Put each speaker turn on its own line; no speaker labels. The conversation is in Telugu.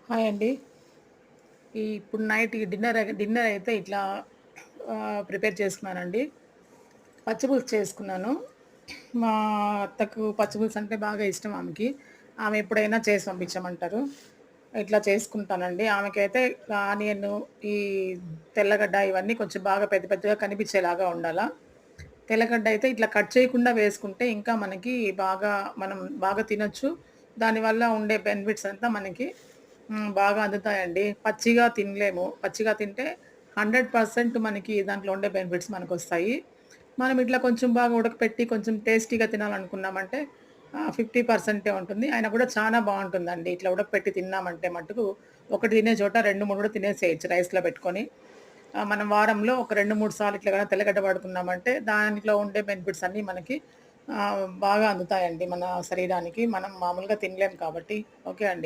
హాయ్ అండి. ఇప్పుడు నైట్ డిన్నర్ అయితే ఇట్లా ప్రిపేర్ చేసుకున్నానండి. పచ్చిపులుసు చేసుకున్నాను. మా అత్తకు పచ్చిపులుసు అంటే బాగా ఇష్టం ఆమెకి. ఆమె ఎప్పుడైనా చేసి పంపించమంటారు. ఇట్లా చేసుకుంటానండి. ఆమెకైతే ఆనియను, ఈ తెల్లగడ్డ ఇవన్నీ కొంచెం బాగా పెద్ద పెద్దగా కనిపించేలాగా ఉండాలా. తెల్లగడ్డ అయితే ఇట్లా కట్ చేయకుండా వేసుకుంటే ఇంకా మనకి బాగా మనం బాగా తినొచ్చు. దానివల్ల ఉండే బెనిఫిట్స్ అంతా మనకి బాగా అందుతాయండి. పచ్చిగా తినలేము. పచ్చిగా తింటే 100% మనకి దాంట్లో ఉండే బెనిఫిట్స్ మనకొస్తాయి. మనం ఇట్లా కొంచెం బాగా ఉడకపెట్టి కొంచెం టేస్టీగా తినాలనుకున్నామంటే 50% ఉంటుంది. అయినా కూడా చానా బావుంటుందండి. ఇట్లా ఉడకపెట్టి తిన్నామంటే మట్టుకు ఒకటి తినే చోట 2, 3 కూడా తినేసేయొచ్చు రైస్‌లో పెట్టుకొని. మనం వారంలో ఒక 2, 3 సార్లు ఇట్లా గాని తెల్లగడ్డ వాడుకున్నామంటే దాంట్లో ఉండే బెనిఫిట్స్ అన్నీ మనకి బాగా అందుతాయండి మన శరీరానికి. మనం మామూలుగా తినలేం కాబట్టి. ఓకే అండి.